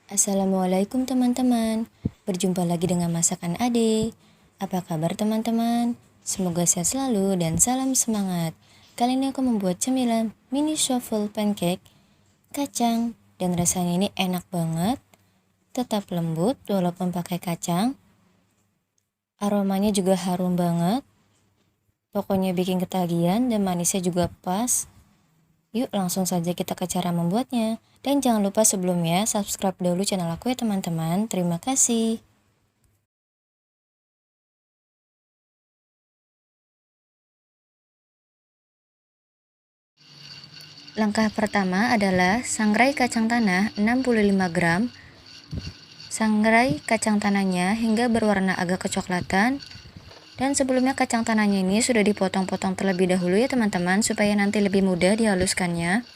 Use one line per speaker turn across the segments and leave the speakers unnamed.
Assalamualaikum teman-teman, berjumpa lagi dengan Masakan Ade. Apa kabar teman-teman? Semoga sehat selalu dan salam semangat. Kali ini aku membuat cemilan mini shuffle pancake kacang dan rasanya ini enak banget, tetap lembut walaupun pakai kacang. Aromanya juga harum banget, pokoknya bikin ketagihan dan manisnya juga pas. Yuk langsung saja kita ke cara membuatnya. Dan jangan lupa sebelumnya subscribe dulu channel aku ya teman-teman. Terima kasih. Langkah pertama adalah sangrai kacang tanah 65 gram. Sangrai kacang tanahnya hingga berwarna agak kecoklatan. Dan sebelumnya kacang tanahnya ini sudah dipotong-potong terlebih dahulu ya teman-teman, supaya nanti lebih mudah dihaluskannya.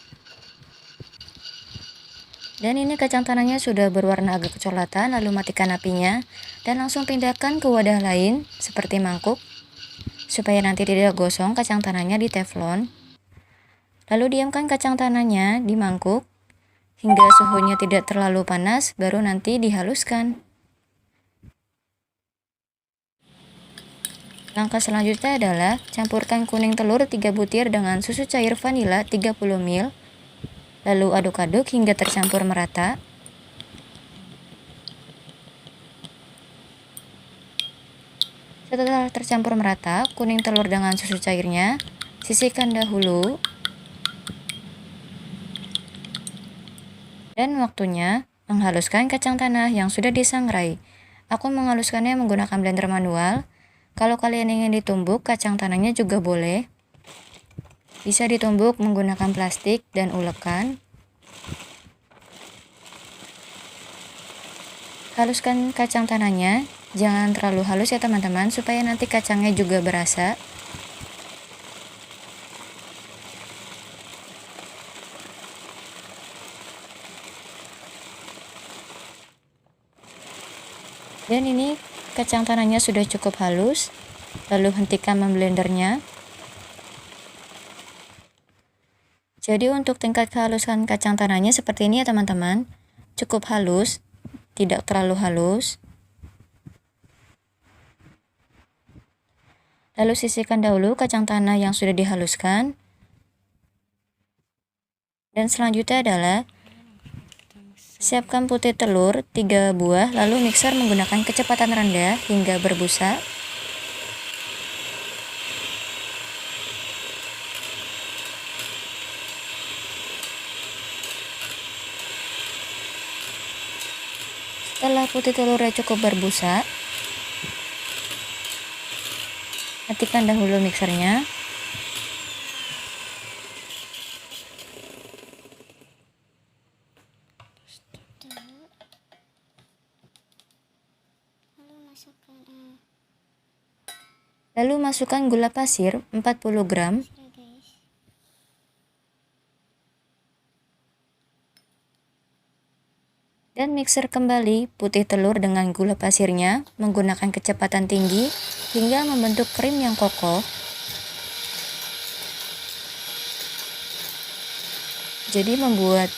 Dan ini kacang tanahnya sudah berwarna agak kecoklatan, lalu matikan apinya dan langsung pindahkan ke wadah lain seperti mangkuk supaya nanti tidak gosong kacang tanahnya di teflon. Lalu diamkan kacang tanahnya di mangkuk hingga suhunya tidak terlalu panas, baru nanti dihaluskan. Langkah selanjutnya adalah campurkan kuning telur 3 butir dengan susu cair vanila 30 ml. Lalu aduk-aduk hingga tercampur merata. Setelah tercampur merata, kuning telur dengan susu cairnya sisihkan dahulu. Dan waktunya menghaluskan kacang tanah yang sudah disangrai. Aku menghaluskannya menggunakan blender manual. Kalau kalian ingin ditumbuk kacang tanahnya juga boleh. Bisa ditumbuk menggunakan plastik dan ulekan. Haluskan kacang tanahnya, jangan terlalu halus ya teman-teman, supaya nanti kacangnya juga berasa. Dan ini kacang tanahnya sudah cukup halus, lalu hentikan memblendernya. Jadi untuk tingkat kehalusan kacang tanahnya seperti ini ya teman-teman, cukup halus, tidak terlalu halus. Lalu sisihkan dahulu kacang tanah yang sudah dihaluskan. Dan selanjutnya adalah siapkan putih telur 3 buah, lalu mixer menggunakan kecepatan rendah hingga berbusa. Setelah putih telurnya cukup berbusa, matikan dahulu mixernya. Lalu masukkan gula pasir 40 gram. Dan mixer kembali putih telur dengan gula pasirnya menggunakan kecepatan tinggi hingga membentuk krim yang kokoh. Jadi membuat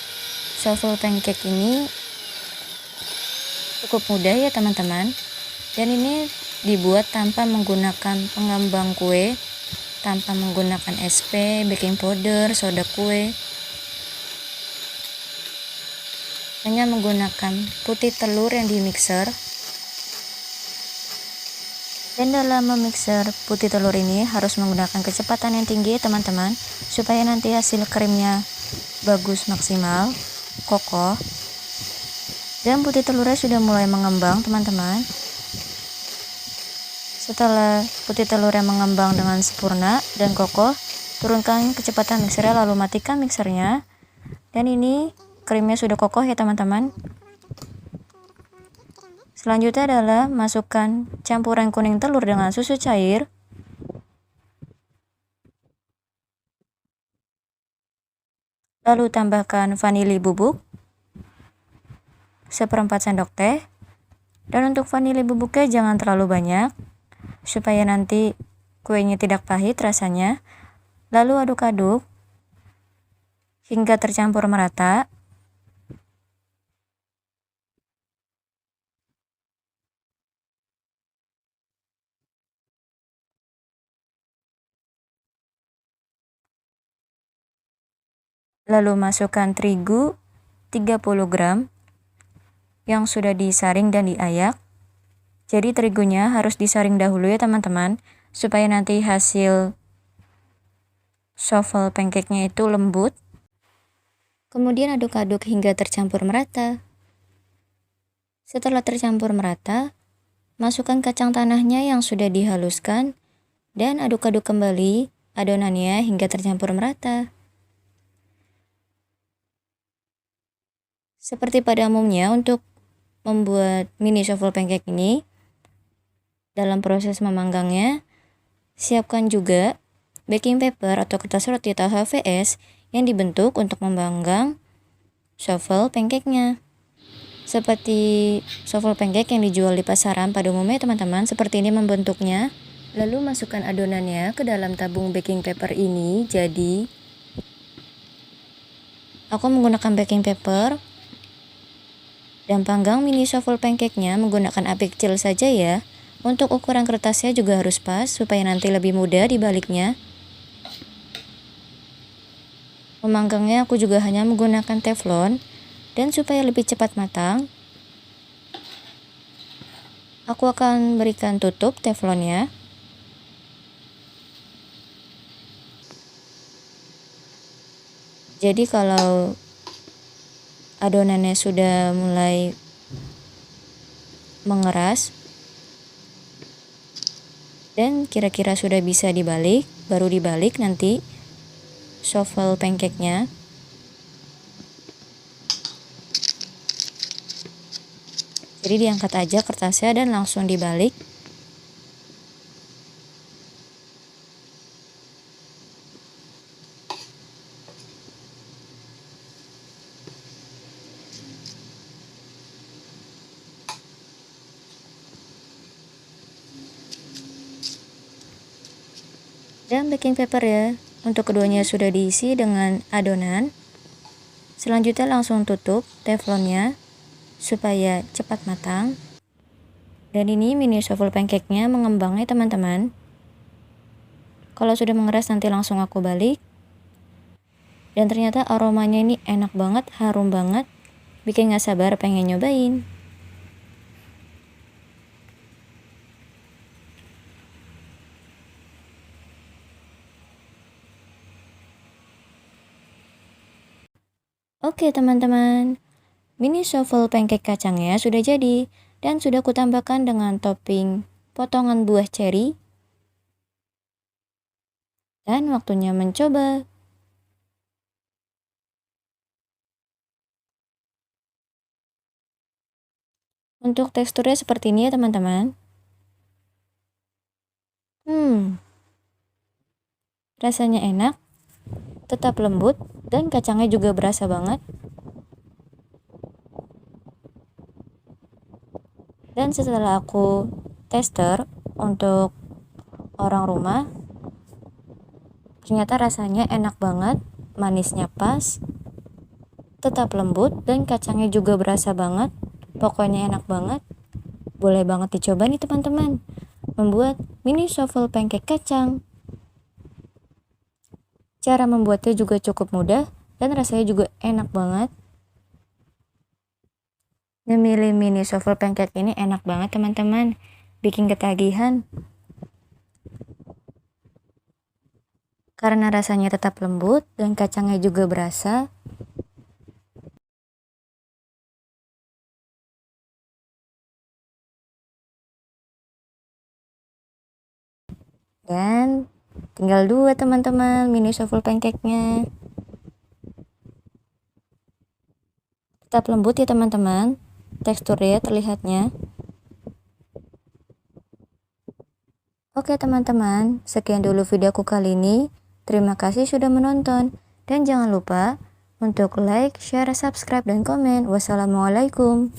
shuffle pancake ini cukup mudah ya teman-teman. Dan ini dibuat tanpa menggunakan pengembang kue, tanpa menggunakan SP, baking powder, soda kue. Hanya menggunakan putih telur yang di mixer. Dan dalam memixer putih telur ini harus menggunakan kecepatan yang tinggi teman-teman, supaya nanti hasil krimnya bagus, maksimal, kokoh. Dan putih telurnya sudah mulai mengembang teman-teman. Setelah putih telurnya mengembang dengan sempurna dan kokoh, turunkan kecepatan mixernya lalu matikan mixernya. Dan ini krimnya sudah kokoh ya teman-teman. Selanjutnya adalah masukkan campuran kuning telur dengan susu cair. Lalu tambahkan vanili bubuk 1/4 sendok teh. Dan untuk vanili bubuknya jangan terlalu banyak, supaya nanti kuenya tidak pahit rasanya. Lalu aduk-aduk hingga tercampur merata. Lalu masukkan terigu 30 gram yang sudah disaring dan diayak. Jadi terigunya harus disaring dahulu ya teman-teman, supaya nanti hasil souffle pancake-nya itu lembut. Kemudian aduk-aduk hingga tercampur merata. Setelah tercampur merata, masukkan kacang tanahnya yang sudah dihaluskan dan aduk-aduk kembali adonannya hingga tercampur merata. Seperti pada umumnya untuk membuat mini souffle pancake ini, dalam proses memanggangnya, siapkan juga baking paper atau kertas roti atau HVS yang dibentuk untuk memanggang souffle pancake-nya. Seperti souffle pancake yang dijual di pasaran pada umumnya teman-teman, seperti ini membentuknya. Lalu masukkan adonannya ke dalam tabung baking paper ini. Jadi aku menggunakan baking paper dan panggang mini souffle pancake-nya menggunakan api kecil saja ya. Untuk ukuran kertasnya juga harus pas supaya nanti lebih mudah dibaliknya. Memanggangnya aku juga hanya menggunakan teflon, dan supaya lebih cepat matang, aku akan berikan tutup teflonnya. Jadi kalau adonannya sudah mulai mengeras dan kira-kira sudah bisa dibalik, baru dibalik nanti souffle pancake-nya. Jadi diangkat aja kertasnya dan langsung dibalik. Dan baking paper ya, untuk keduanya sudah diisi dengan adonan. Selanjutnya langsung tutup teflonnya supaya cepat matang. Dan ini mini souffle pancake-nya mengembang ya teman-teman. Kalau sudah mengeras nanti langsung aku balik. Dan ternyata aromanya ini enak banget, harum banget, bikin gak sabar pengen nyobain. Oke teman-teman, mini souffle pancake kacangnya sudah jadi dan sudah kutambahkan dengan topping potongan buah ceri. Dan waktunya mencoba. Untuk teksturnya seperti ini ya teman-teman. Rasanya enak, tetap lembut, dan kacangnya juga berasa banget. Dan setelah aku tester untuk orang rumah, ternyata rasanya enak banget, manisnya pas, tetap lembut, dan kacangnya juga berasa banget. Pokoknya enak banget. Boleh banget dicoba nih teman-teman, membuat mini souffle pancake kacang. Cara membuatnya juga cukup mudah dan rasanya juga enak banget. Memilih mini souffle pancake ini enak banget teman-teman, bikin ketagihan. Karena rasanya tetap lembut dan kacangnya juga berasa. Dan tinggal 2 teman-teman mini souffle pancake-nya. Tetap lembut ya teman-teman, teksturnya terlihatnya. Oke teman-teman, sekian dulu videoku kali ini. Terima kasih sudah menonton. Dan jangan lupa untuk like, share, subscribe, dan komen. Wassalamualaikum.